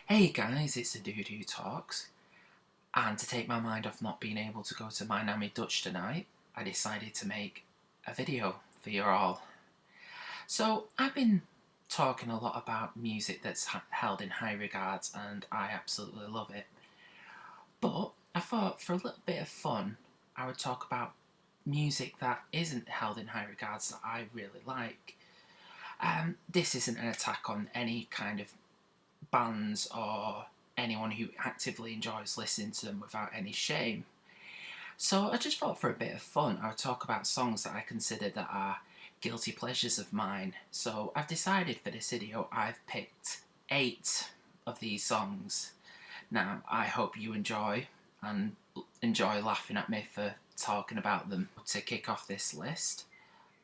Hey guys, it's the dude who talks, and to take my mind off not being able to go to my Miami Dutch tonight, I decided to make a video for you all. So I've been talking a lot about music that's held in high regards, and I absolutely love it. But I thought for a little bit of fun, I would talk about music that isn't held in high regards that I really like. This isn't an attack on any kind of bands or anyone who actively enjoys listening to them without any shame. So I just thought for a bit of fun I would talk about songs that I consider that are guilty pleasures of mine. So I've decided for this video I've picked 8 of these songs. Now I hope you enjoy and enjoy laughing at me for talking about them. To kick off this list,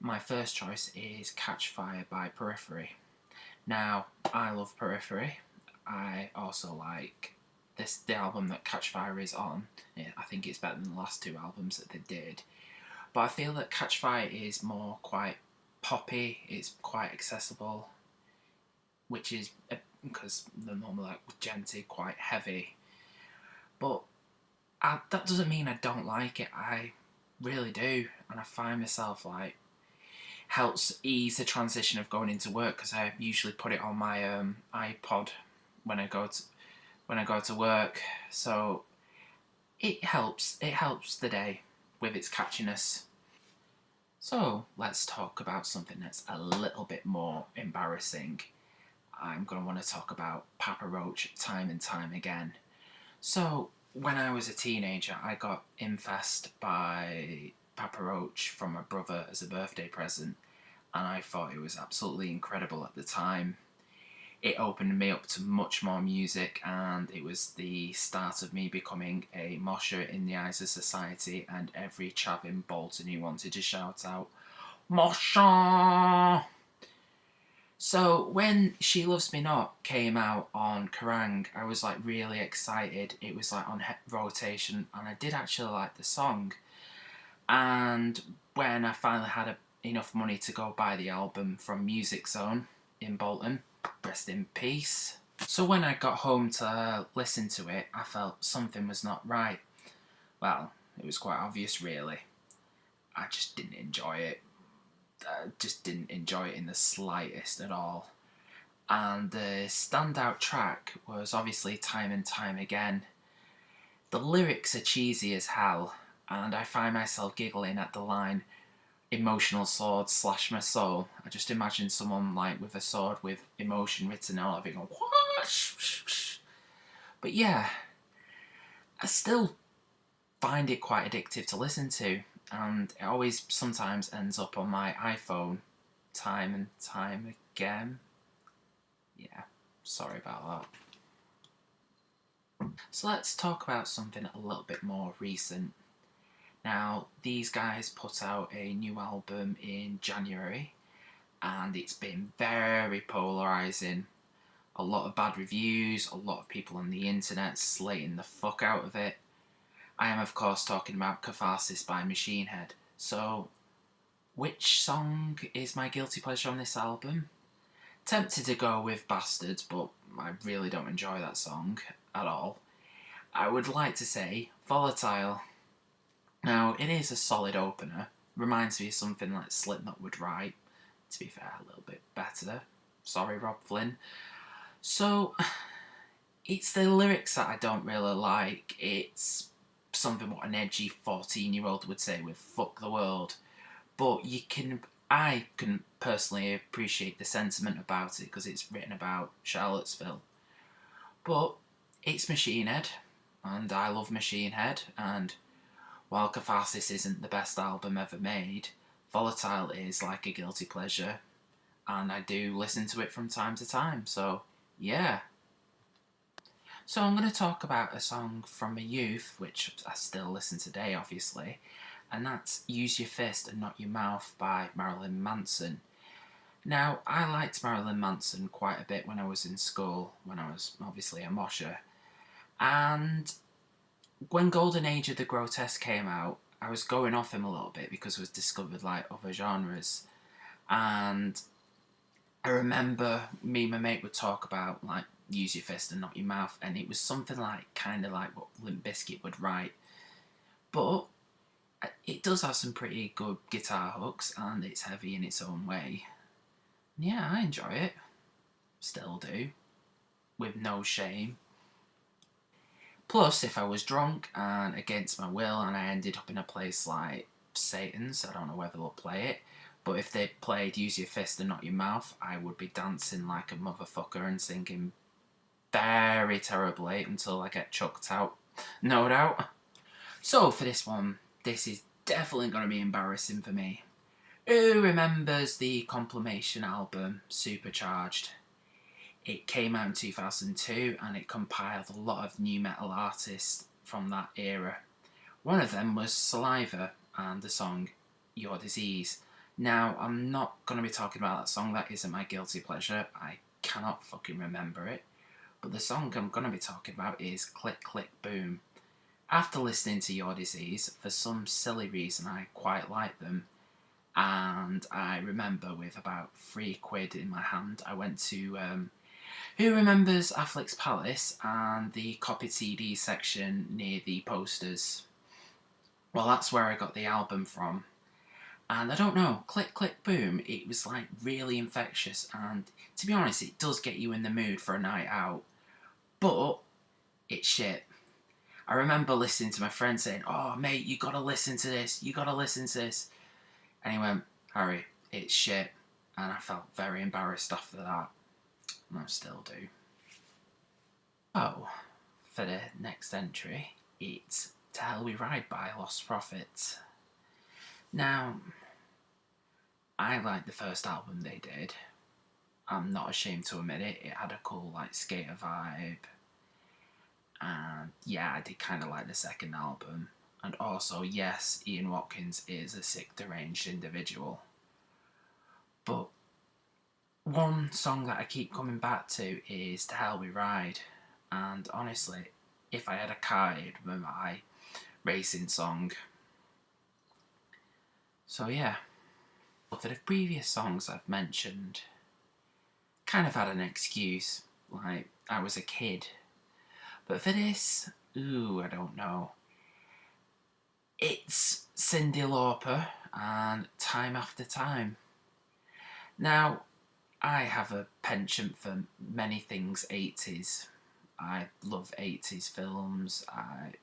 my first choice is Catch Fire by Periphery. Now, I love Periphery. I also like the album that Catch Fire is on. Yeah, I think it's better than the last 2 albums that they did. But I feel that Catch Fire is more quite poppy, it's quite accessible, which is because they're normally like genty, quite heavy. But that doesn't mean I don't like it. I really do, and I find myself like helps ease the transition of going into work because I usually put it on my iPod when I go to work. So it helps the day with its catchiness. So let's talk about something that's a little bit more embarrassing. I'm going to want to talk about Papa Roach time and time again. So when I was a teenager, I got infested by Papa Roach from my brother as a birthday present, and I thought it was absolutely incredible at the time. It opened me up to much more music, and it was the start of me becoming a mosher in the eyes of society and every chav in Bolton who wanted to shout out, "Mosher!" So when She Loves Me Not came out on Kerrang, I was like really excited. It was like on rotation, and I did actually like the song. And when I finally had enough money to go buy the album from Music Zone in Bolton, rest in peace. So when I got home to listen to it, I felt something was not right. Well, it was quite obvious really. I just didn't enjoy it. I just didn't enjoy it in the slightest at all. And the standout track was obviously Time and Time Again. The lyrics are cheesy as hell, and I find myself giggling at the line, "Emotional sword slash my soul." I just imagine someone like with a sword with emotion written all over it going, "What?" But yeah, I still find it quite addictive to listen to, and it always sometimes ends up on my iPhone time and time again. Yeah, sorry about that. So let's talk about something a little bit more recent. Now, these guys put out a new album in January, and it's been very polarising. A lot of bad reviews, a lot of people on the internet slating the fuck out of it. I am, of course, talking about Catharsis by Machine Head. So, which song is my guilty pleasure on this album? Tempted to go with Bastards, but I really don't enjoy that song at all. I would like to say Volatile. Now, it is a solid opener. Reminds me of something like Slipknot would write. To be fair, a little bit better. Sorry, Rob Flynn. So, it's the lyrics that I don't really like. It's something what an edgy 14-year-old would say with "fuck the world." But I can personally appreciate the sentiment about it because it's written about Charlottesville. But it's Machine Head, and I love Machine Head, and while Catharsis isn't the best album ever made, Volatile is like a guilty pleasure, and I do listen to it from time to time, so yeah. So I'm going to talk about a song from my youth, which I still listen today obviously, and that's "Use Your Fist and Not Your Mouth" by Marilyn Manson. Now, I liked Marilyn Manson quite a bit when I was in school, when I was obviously a mosher, and when Golden Age of the Grotesque came out, I was going off him a little bit because I was discovered like other genres, and I remember me and my mate would talk about like Use Your Fist and Not Your Mouth, and it was something like, kind of like what Limp Bizkit would write. But it does have some pretty good guitar hooks, and it's heavy in its own way. Yeah, I enjoy it. Still do. With no shame. Plus, if I was drunk and against my will and I ended up in a place like Satan's, I don't know whether they'll play it, but if they played Use Your Fist and Not Your Mouth, I would be dancing like a motherfucker and singing very terribly until I get chucked out. No doubt. So for this one, this is definitely going to be embarrassing for me. Who remembers the compilation album Supercharged? It came out in 2002 and it compiled a lot of new metal artists from that era. One of them was Saliva and the song Your Disease. Now, I'm not going to be talking about that song, that isn't my guilty pleasure, I cannot fucking remember it. But the song I'm going to be talking about is Click Click Boom. After listening to Your Disease, for some silly reason I quite like them, and I remember with about £3 in my hand I went to who remembers Affleck's Palace and the copied CD section near the posters? Well, that's where I got the album from. And I don't know, Click Click Boom, it was like really infectious, and to be honest, it does get you in the mood for a night out. But it's shit. I remember listening to my friend saying, "Oh mate, you gotta listen to this, you gotta listen to this." And he went, "Harry, it's shit." And I felt very embarrassed after that. And I still do. Oh, for the next entry, it's To Hell We Ride by Lost Prophets. Now, I liked the first album they did. I'm not ashamed to admit it. It had a cool, like, skater vibe. And yeah, I did kind of like the second album. And also, yes, Ian Watkins is a sick, deranged individual. But one song that I keep coming back to is To Hell We Ride. And honestly, if I had a car, it would be my racing song. So yeah. For the previous songs I've mentioned, kind of had an excuse, like I was a kid. But for this, I don't know. It's Cyndi Lauper and Time After Time. Now, I have a penchant for many things 80s. I love 80s films, I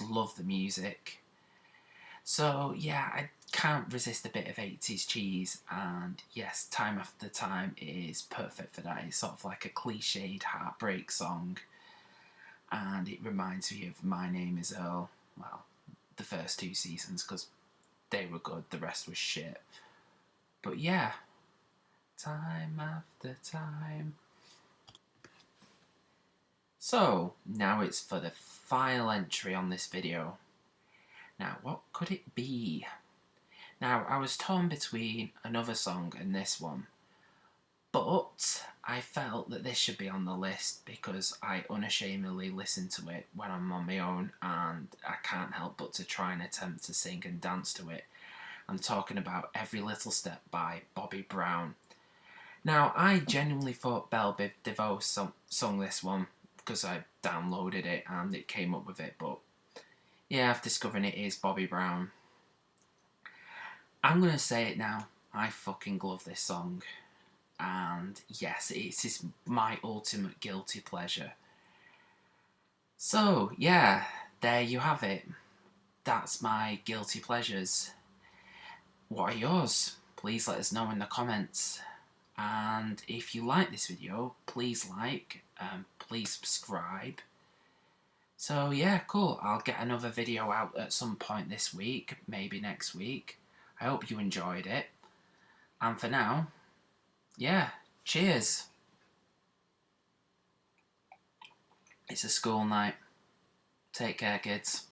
love the music. So yeah, I can't resist a bit of 80s cheese, and yes, Time After Time is perfect for that. It's sort of like a cliched heartbreak song, and it reminds me of My Name Is Earl. Well, the first 2 seasons, because they were good, the rest was shit. But yeah, Time After Time. So, now it's for the final entry on this video. Now, what could it be? Now, I was torn between another song and this one, but I felt that this should be on the list because I unashamedly listen to it when I'm on my own, and I can't help but to try and attempt to sing and dance to it. I'm talking about Every Little Step by Bobby Brown. Now, I genuinely thought Belle Biv DeVoe sung this one because I downloaded it and it came up with it, but yeah, I've discovered it is Bobby Brown. I'm gonna say it now, I fucking love this song. And yes, it is my ultimate guilty pleasure. So, yeah, there you have it. That's my guilty pleasures. What are yours? Please let us know in the comments. And if you like this video, please like, please subscribe. So yeah, cool. I'll get another video out at some point this week, maybe next week. I hope you enjoyed it. And for now, yeah, cheers. It's a school night. Take care, kids.